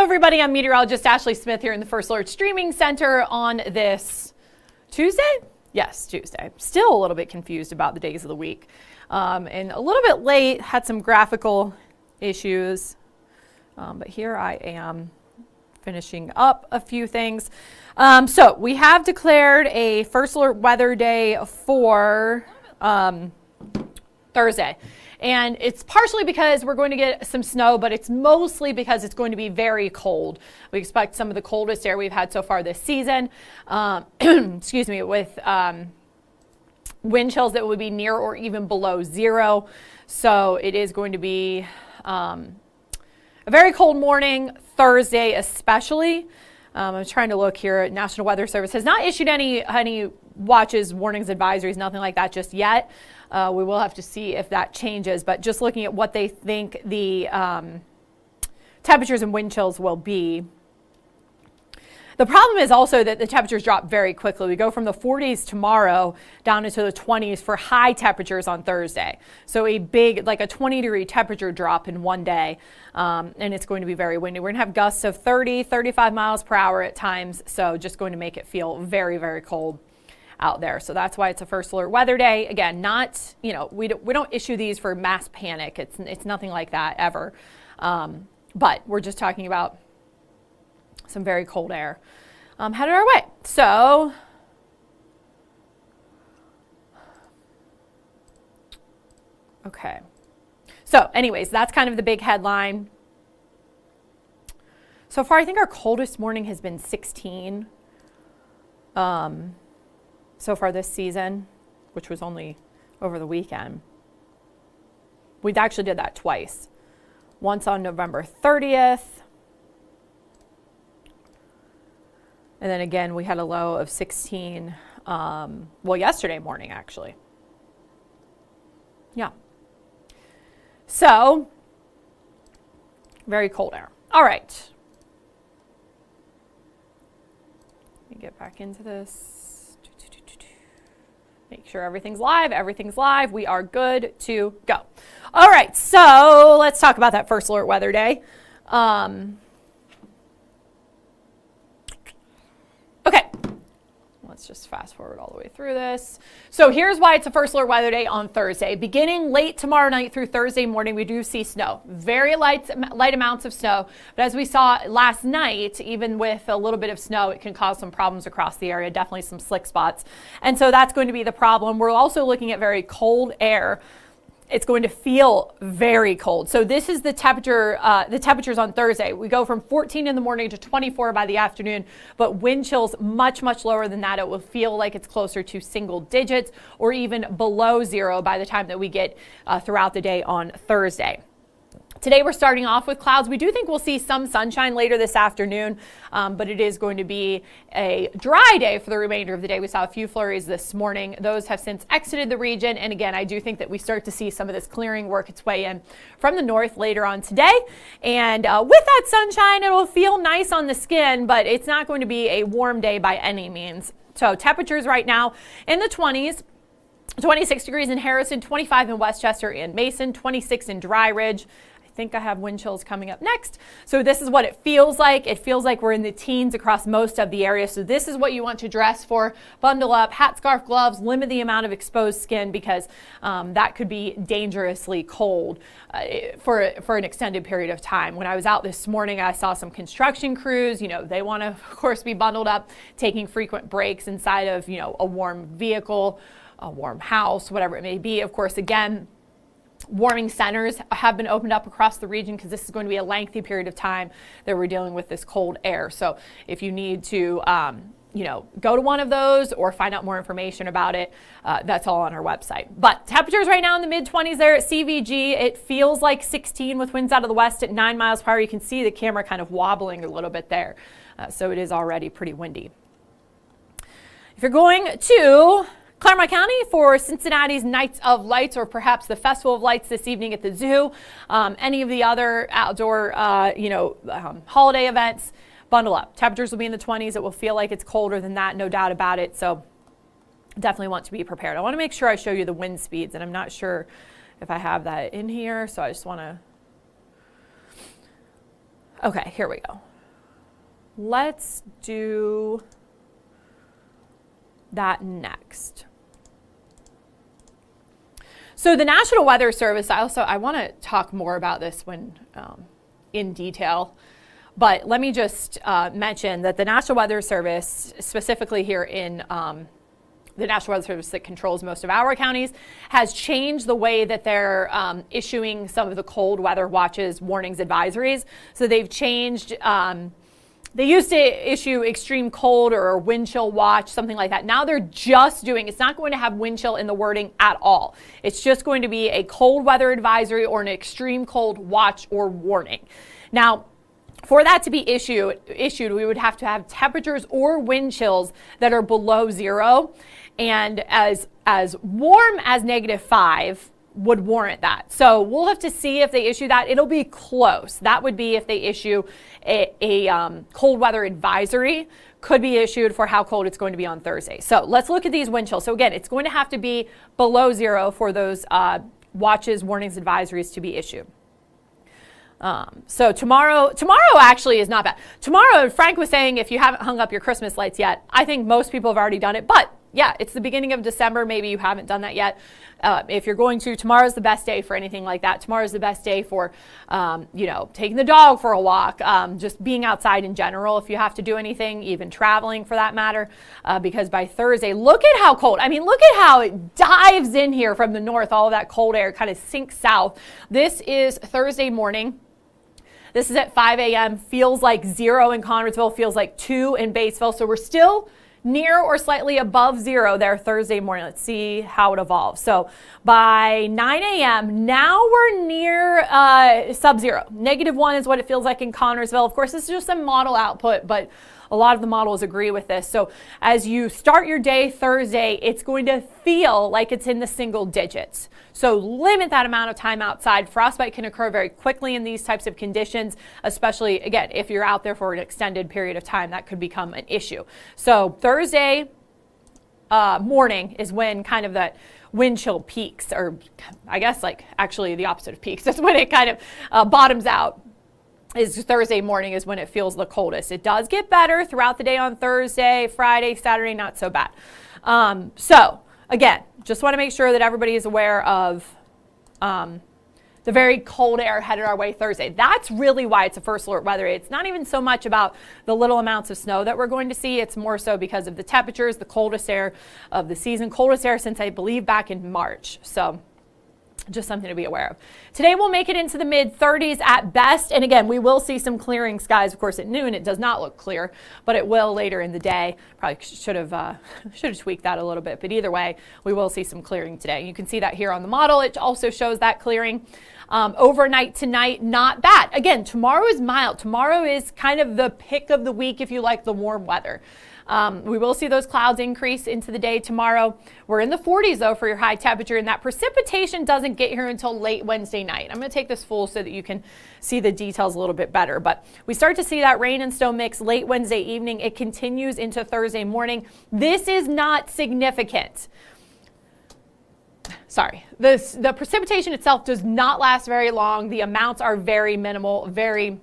Hello everybody, I'm meteorologist Ashley Smith here in the First Alert Streaming Center on this Tuesday? Yes, Tuesday. Still a little bit confused about the days of the week. And a little bit late, had some graphical issues. But here I am finishing up a few things. So we have declared a First Alert weather day for Thursday. And it's partially because we're going to get some snow, but it's mostly because it's going to be very cold. We expect some of the coldest air we've had so far this season. Excuse me, with wind chills that would be near or even below zero. So it is going to be a very cold morning, Thursday especially. I'm trying to look here. National Weather Service has not issued any watches, warnings, advisories, nothing like that just yet. We will have to see if that changes, but just looking at what they think the temperatures and wind chills will be. The problem is also that the temperatures drop very quickly. We go from the 40s tomorrow down into the 20s for high temperatures on Thursday. So a big, like a 20-degree temperature drop in one day, and it's going to be very windy. We're going to have gusts of 30, 35 miles per hour at times, so just going to make it feel very, very cold out there. So that's why it's a First Alert weather day. Again, not, you know, we don't issue these for mass panic. It's nothing like that ever. But we're just talking about some very cold air headed our way. So okay. So anyways, that's kind of the big headline. So far, I think our coldest morning has been 16. So far this season, which was only over the weekend. We actually did that twice. Once on November 30th. And then again, we had a low of 16, well, yesterday morning, actually. Yeah. So, very cold air. All right. Let me get back into this. Make sure everything's live. Everything's live. We are good to go. All right, so let's talk about that First Alert weather day. Okay, let's just fast forward all the way through this. So here's why it's a First Alert weather day on Thursday. Beginning late tomorrow night through Thursday morning, we do see snow. Very light amounts of snow. But as we saw last night, even with a little bit of snow, it can cause some problems across the area, definitely some slick spots. And so that's going to be the problem. We're also looking at very cold air. It's going to feel very cold. So this is the temperature, the temperatures on Thursday. We go from 14 in the morning to 24 by the afternoon, but wind chills much, much lower than that. It will feel like it's closer to single digits or even below zero by the time that we get throughout the day on Thursday. Today we're starting off with clouds. We do think we'll see some sunshine later this afternoon, but it is going to be a dry day for the remainder of the day. We saw a few flurries this morning. Those have since exited the region. And again, I do think that we start to see some of this clearing work its way in from the north later on today. And with that sunshine, it'll feel nice on the skin, but it's not going to be a warm day by any means. So temperatures right now in the 20s. 26 degrees in Harrison, 25 in Westchester and Mason, 26 in Dry Ridge. I think I have wind chills coming up next. So this is what it feels like. It feels like we're in the teens across most of the area. So this is what you want to dress for. Bundle up, hat, scarf, gloves, limit the amount of exposed skin because that could be dangerously cold for an extended period of time. When I was out this morning, I saw some construction crews. You know, they want to, of course, be bundled up, taking frequent breaks inside of, you know, a warm vehicle, a warm house, whatever it may be. Of course, again, warming centers have been opened up across the region because this is going to be a lengthy period of time that we're dealing with this cold air. So if you need to, you know, go to one of those or find out more information about it, that's all on our website. But temperatures right now in the mid-20s there at CVG. It feels like 16 with winds out of the west at 9 miles per hour. You can see the camera kind of wobbling a little bit there. So it is already pretty windy. If you're going to Claremont County for Cincinnati's Nights of Lights or perhaps the Festival of Lights this evening at the zoo, any of the other outdoor, holiday events, bundle up. Temperatures will be in the 20s. It will feel like it's colder than that, no doubt about it. So definitely want to be prepared. I want to make sure I show you the wind speeds, and I'm not sure if I have that in here. So I just want to, okay, here we go. let's do that next. So the National Weather Service, I want to talk more about this when in detail, but let me just mention that the National Weather Service, specifically here in the National Weather Service that controls most of our counties, has changed the way that they're issuing some of the cold weather watches, warnings, advisories. So they've changed. They used to issue extreme cold or a wind chill watch, something like that. Now they're just doing, it's not going to have wind chill in the wording at all. It's just going to be a cold weather advisory or an extreme cold watch or warning. Now, for that to be issued, we would have to have temperatures or wind chills that are below zero, and as warm as -5 would warrant that. So we'll have to see if they issue that. It'll be close. That would be if they issue a cold weather advisory, could be issued for how cold it's going to be on Thursday. So let's look at these wind chills. So again, it's going to have to be below zero for those watches, warnings, advisories to be issued. So tomorrow actually is not bad. Tomorrow, Frank was saying, if you haven't hung up your Christmas lights yet, I think most people have already done it, but yeah, it's the beginning of December. Maybe you haven't done that yet. If you're going to, tomorrow's the best day for anything like that. Tomorrow's the best day for, taking the dog for a walk, just being outside in general. If you have to do anything, even traveling for that matter, because by Thursday, look at how cold. I mean, look at how it dives in here from the north. All of that cold air kind of sinks south. This is Thursday morning. This is at 5 a.m. Feels like 0 in Connersville, feels like 2 in Batesville. So we're still near or slightly above 0 there Thursday morning. Let's see how it evolves. So by 9 a.m., now we're near sub-zero. -1 is what it feels like in Connersville. Of course, this is just a model output, but a lot of the models agree with this. So as you start your day Thursday, it's going to feel like it's in the single digits. So limit that amount of time outside. Frostbite can occur very quickly in these types of conditions, especially, again, if you're out there for an extended period of time, that could become an issue. So Thursday morning is when kind of that wind chill peaks, or I guess like actually the opposite of peaks. That's when it kind of bottoms out. Is Thursday morning is when it feels the coldest. It does get better throughout the day on Thursday, Friday, Saturday, not so bad. So again, just want to make sure that everybody is aware of the very cold air headed our way Thursday. That's really why it's a first alert weather. It's not even so much about the little amounts of snow that we're going to see. It's more so because of the temperatures, the coldest air of the season, coldest air since I believe back in March. So just something to be aware of. Today we'll make it into the mid 30s at best. And again, we will see some clearing skies. Of course, at noon, it does not look clear, but it will later in the day. Probably should have tweaked that a little bit. But either way, we will see some clearing today. You can see that here on the model. It also shows that clearing. Overnight tonight, not bad. Again, tomorrow is mild. Tomorrow is kind of the pick of the week if you like the warm weather. We will see those clouds increase into the day tomorrow. We're in the 40s though for your high temperature, and that precipitation doesn't get here until late Wednesday night. I'm going to take this full so that you can see the details a little bit better. But we start to see that rain and snow mix late Wednesday evening. It continues into Thursday morning. This is not significant. Sorry, the precipitation itself does not last very long. The amounts are very minimal, very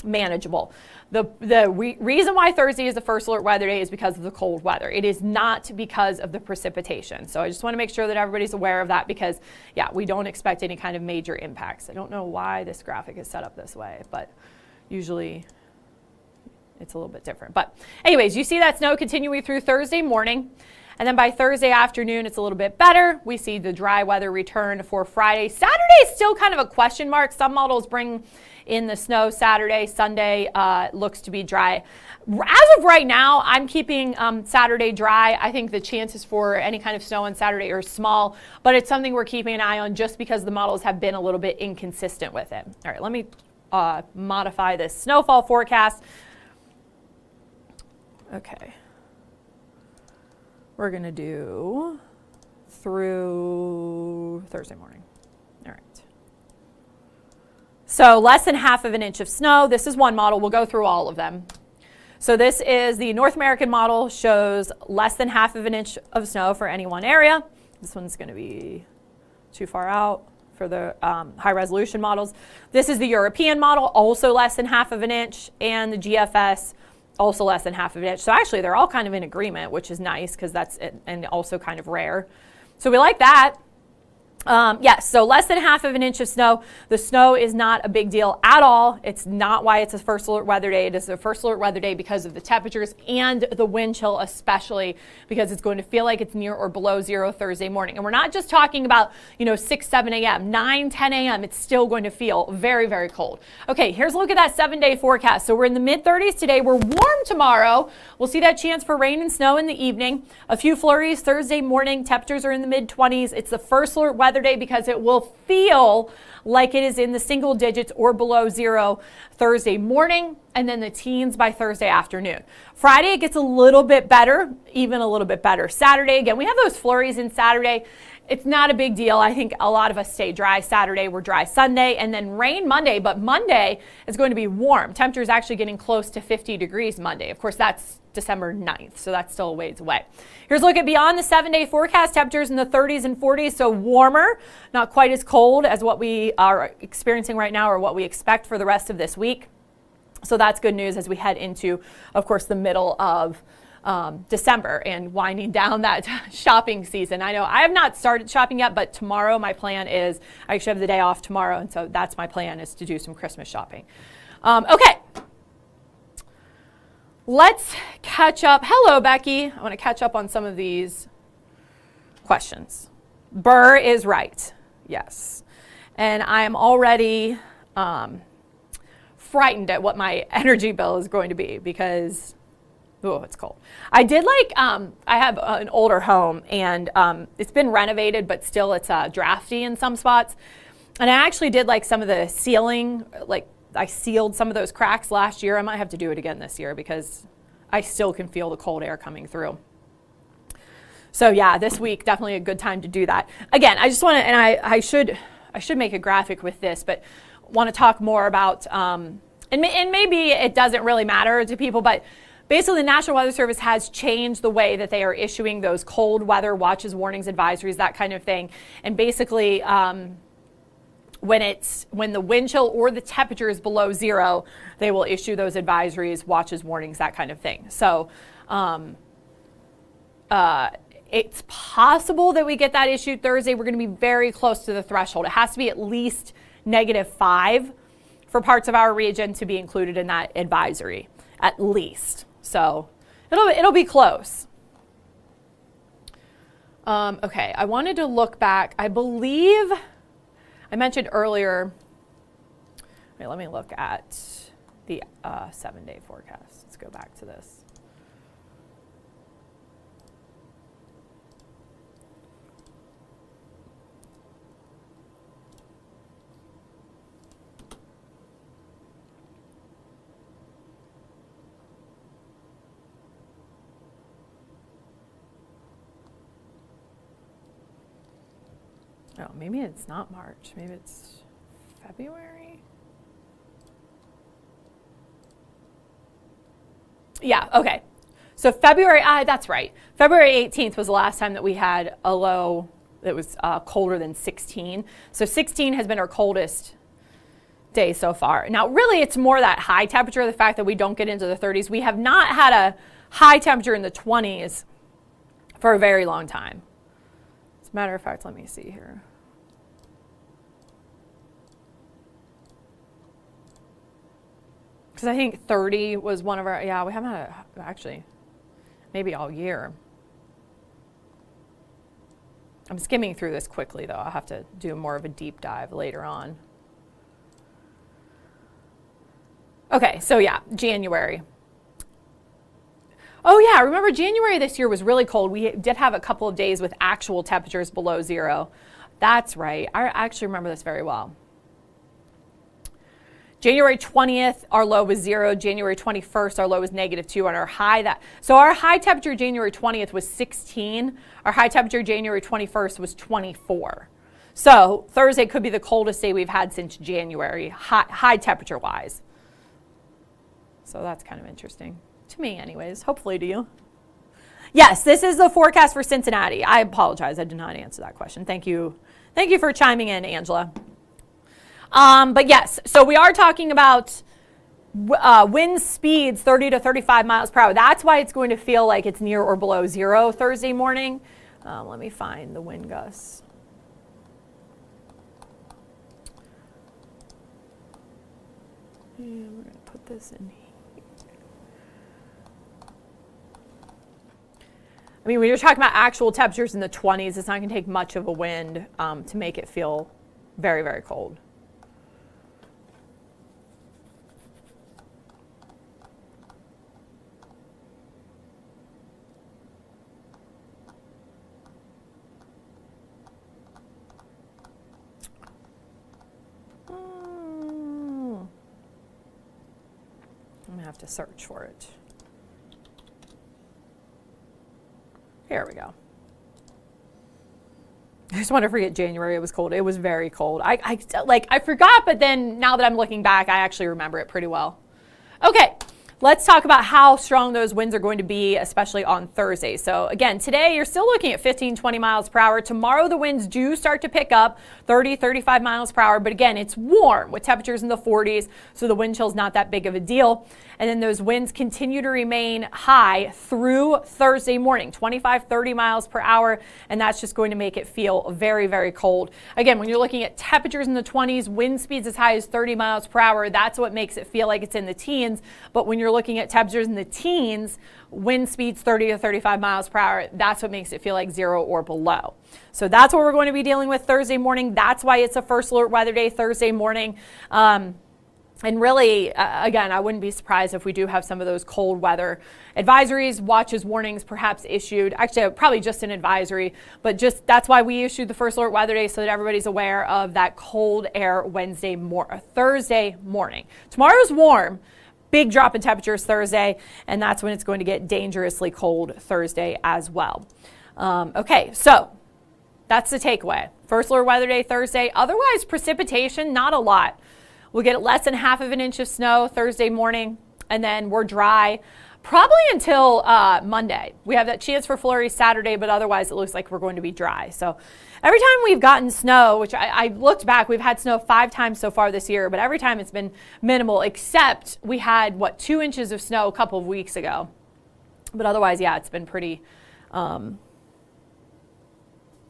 manageable. The reason why Thursday is the first alert weather day is because of the cold weather. It is not because of the precipitation. So I just want to make sure that everybody's aware of that because, yeah, we don't expect any kind of major impacts. I don't know why this graphic is set up this way, but usually it's a little bit different. But anyways, you see that snow continuing through Thursday morning. And then by Thursday afternoon, it's a little bit better. We see the dry weather return for Friday. Saturday is still kind of a question mark. Some models bring in the snow Saturday. Sunday looks to be dry. As of right now, I'm keeping Saturday dry. I think the chances for any kind of snow on Saturday are small, but it's something we're keeping an eye on just because the models have been a little bit inconsistent with it. All right, let me modify this snowfall forecast. Okay. We're going to do through Thursday morning. All right. So less than ½ of an inch of snow. This is one model. We'll go through all of them. So this is the North American model, shows less than ½ of an inch of snow for any one area. This one's going to be too far out for the high resolution models. This is the European model, also less than ½ of an inch, and the GFS also less than half of an inch. So actually they're all kind of in agreement, which is nice because that's it, and also kind of rare. So we like that. Yes, so less than half of an inch of snow. The snow is not a big deal at all. It's not why it's a first alert weather day. It is a first alert weather day because of the temperatures and the wind chill, especially because it's going to feel like it's near or below zero Thursday morning. And we're not just talking about, 6, 7 a.m., 9, 10 a.m. It's still going to feel very, very cold. Okay, here's a look at that 7-day forecast. So we're in the mid-30s today. We're warm tomorrow. We'll see that chance for rain and snow in the evening. A few flurries Thursday morning. Temperatures are in the mid-20s. It's the first alert weather day because it will feel like it is in the single digits or below zero Thursday morning, and then the teens by Thursday afternoon. Friday, it gets a little bit better, even a little bit better. Saturday, again, we have those flurries in Saturday. It's not a big deal. I think a lot of us stay dry Saturday. We're dry Sunday, and then rain Monday, but Monday is going to be warm. Temperature is actually getting close to 50 degrees Monday. Of course, that's December 9th, so that's still a ways away. Here's a look at beyond the 7-day forecast. Temperatures in the 30s and 40s, so warmer, not quite as cold as what we are experiencing right now or what we expect for the rest of this week. So that's good news as we head into, of course, the middle of December and winding down that shopping season. I know I have not started shopping yet, but tomorrow my plan is, I actually have the day off tomorrow, and so that's my plan, is to do some Christmas shopping. Okay. Let's catch up. Hello, Becky. I want to catch up on some of these questions. Burr is right. Yes. And I'm already frightened at what my energy bill is going to be because, oh, it's cold. I did I have an older home, and it's been renovated, but still it's drafty in some spots. And I actually did some of the ceiling, I sealed some of those cracks last year. I might have to do it again this year because I still can feel the cold air coming through. So yeah, this week, definitely a good time to do that. Again, I just want to, and I should make a graphic with this, but want to talk more about, and maybe it doesn't really matter to people, but basically the National Weather Service has changed the way that they are issuing those cold weather watches, warnings, advisories, that kind of thing. And basically, when the wind chill or the temperature is below zero, they will issue those advisories, watches, warnings, that kind of thing. So it's possible that we get that issued Thursday. We're going to be very close to the threshold. It has to be at least -5 for parts of our region to be included in that advisory, at least. So it'll be close. Okay, I wanted to look back. I believe I mentioned earlier, wait, let me look at the 7-day forecast. Let's go back to this. Oh, maybe it's not March. Maybe it's February. Yeah, okay. So February, that's right. February 18th was the last time that we had a low that was colder than 16. So 16 has been our coldest day so far. Now, really, it's more that high temperature, the fact that we don't get into the 30s. We have not had a high temperature in the 20s for a very long time. As a matter of fact, let me see here. Because I think 30 was one of our, yeah, we haven't had actually, maybe all year. I'm skimming through this quickly, though. I'll have to do more of a deep dive later on. Okay, so yeah, January. Oh yeah, remember January this year was really cold. We did have a couple of days with actual temperatures below zero. That's right. I actually remember this very well. January 20th, our low was 0. January 21st, our low was -2. And our high so our high temperature January 20th was 16. Our high temperature January 21st was 24. So Thursday could be the coldest day we've had since January, high temperature wise. So that's kind of interesting to me, anyways. Hopefully to you. Yes, this is the forecast for Cincinnati. I apologize, I did not answer that question. Thank you for chiming in, Angela. But yes, so we are talking about Wind speeds 30 to 35 miles per hour. That's why it's going to feel like it's near or below zero Thursday morning. Let me find the wind gusts. And we're going to put this in here. I mean, when you're talking about actual temperatures in the 20s, it's not going to take much of a wind to make it feel very, very cold. I'm going to have to search for it. Here we go. I just want to forget January. It was cold. It was very cold. I forgot, but then now that I'm looking back, I actually remember it pretty well. Okay, let's talk about how strong those winds are going to be, especially on Thursday. So again, today you're still looking at 15, 20 miles per hour. Tomorrow the winds do start to pick up 30, 35 miles per hour. But again, it's warm with temperatures in the 40s. So the wind chill is not that big of a deal. And then those winds continue to remain high through Thursday morning, 25, 30 miles per hour. And that's just going to make it feel very, very cold. Again, when you're looking at temperatures in the 20s, wind speeds as high as 30 miles per hour, that's what makes it feel like it's in the teens. But when you're looking at temperatures in the teens, wind speeds 30 to 35 miles per hour, that's what makes it feel like zero or below. So that's what we're going to be dealing with Thursday morning. That's why it's a first alert weather day Thursday morning. And really, again, I wouldn't be surprised if we do have some of those cold weather advisories, watches, warnings perhaps issued. Actually, probably just an advisory, but just that's why we issued the first alert weather day so that everybody's aware of that cold air Thursday morning. Tomorrow's warm. Big drop in temperatures Thursday, and that's when it's going to get dangerously cold Thursday as well. Okay, so that's the takeaway. First alert weather day Thursday. Otherwise, precipitation, not a lot. We'll get less than half of an inch of snow Thursday morning, and then we're dry probably until Monday. We have that chance for flurries Saturday, but otherwise it looks like we're going to be dry. So every time we've gotten snow, which I looked back, we've had snow 5 times so far this year, but every time it's been minimal, except we had, 2 inches of snow a couple of weeks ago. But otherwise, yeah, it's been pretty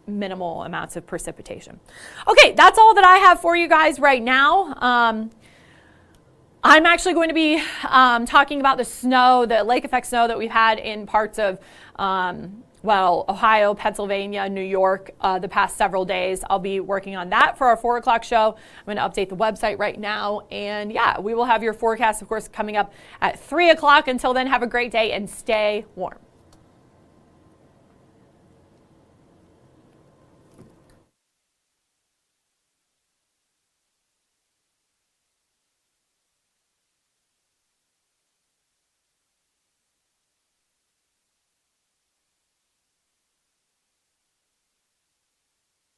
minimal amounts of precipitation. Okay, that's all that I have for you guys right now. I'm actually going to be talking about the snow, the lake effect snow that we've had in parts of, Ohio, Pennsylvania, New York, the past several days. I'll be working on that for our 4 o'clock show. I'm going to update the website right now. And yeah, we will have your forecast, of course, coming up at 3 o'clock. Until then, have a great day and stay warm.